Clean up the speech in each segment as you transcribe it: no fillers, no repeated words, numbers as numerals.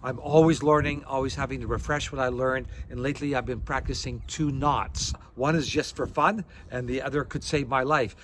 I'm always learning, always having to refresh what I learned. And lately I've been practicing 2 knots. One is just for fun and the other could save my life.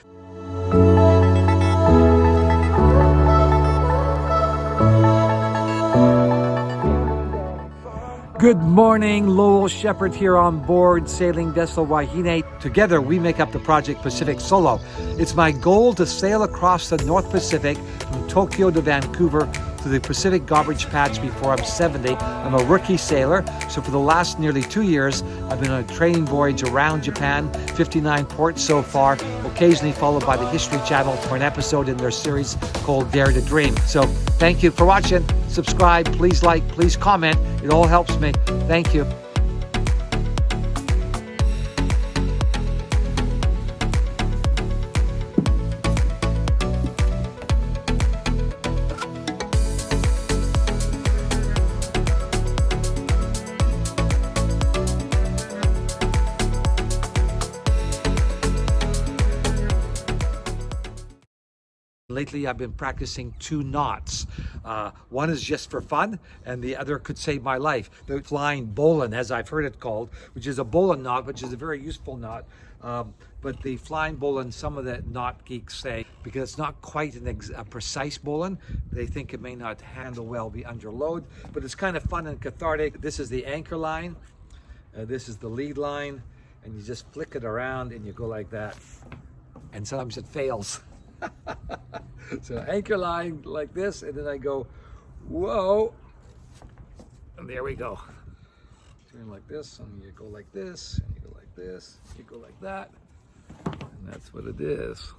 Good morning, Lowell Shepherd here on board sailing vessel Wahine. Together we make up the Project Pacific Solo. It's my goal to sail across the North Pacific from Tokyo to Vancouver to the Pacific garbage patch before I'm 70. I'm a rookie sailor, so for the last nearly 2 years, I've been on a training voyage around Japan, 59 ports so far, occasionally followed by the History Channel for an episode in their series called Dare to Dream. So thank you for watching. Subscribe, please like, please comment. It all helps me. Thank you. Lately, I've been practicing 2 knots. One is just for fun, and the other could save my life. The Flying Bowline, as I've heard it called, which is a bowline knot, which is a very useful knot. But the Flying Bowline, some of the knot geeks say, because it's not quite a precise bowline, they think it may not handle well, be under load. But it's kind of fun and cathartic. This is the anchor line. This is the lead line. And you just flick it around and you go like that. And sometimes it fails. So anchor line like this, and then I go, whoa, and there we go. Turn like this, and you go like this, and you go like this, you go like that, and that's what it is.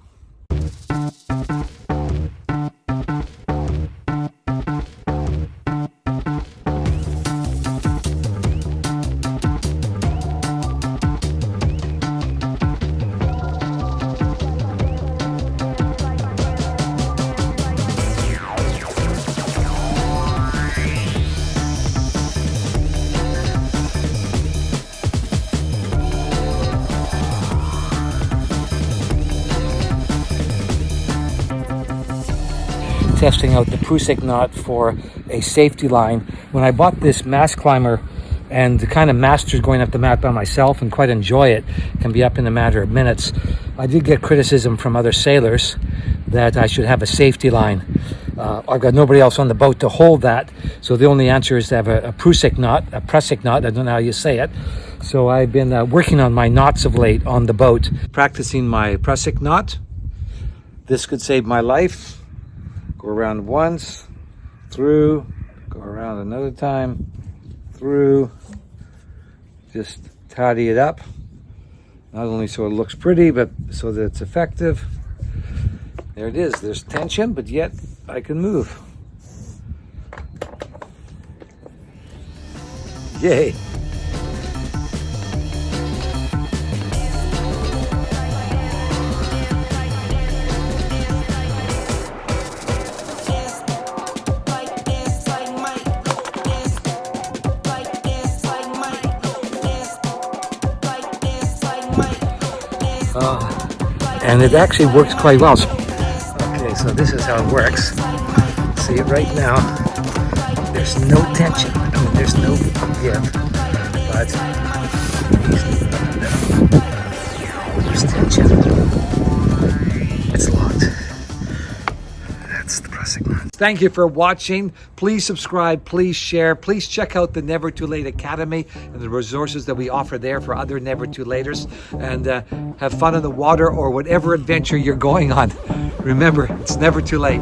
Testing out the Prusik knot for a safety line. When I bought this mast climber and the kind of masters going up the mat by myself and quite enjoy it, can be up in a matter of minutes, I did get criticism from other sailors that I should have a safety line. I've got nobody else on the boat to hold that, so the only answer is to have a Prusik knot, a Prusik knot, I don't know how you say it. So I've been working on my knots of late on the boat. Practicing my Prusik knot. This could save my life. Go around once, through, go around another time, through, just tidy it up, not only so it looks pretty, but so that it's effective. There it is, there's tension, but yet I can move. Yay! And it actually works quite well. Okay, so this is how it works. See it right now. There's no tension. I mean, there's no give, but there's tension. It's locked. That's the Prusik knot. Thank you for watching. Please subscribe, please share, please check out the Never Too Late Academy and the resources that we offer there for other Never Too Laters, and have fun on the water or whatever adventure you're going on. Remember, it's never too late.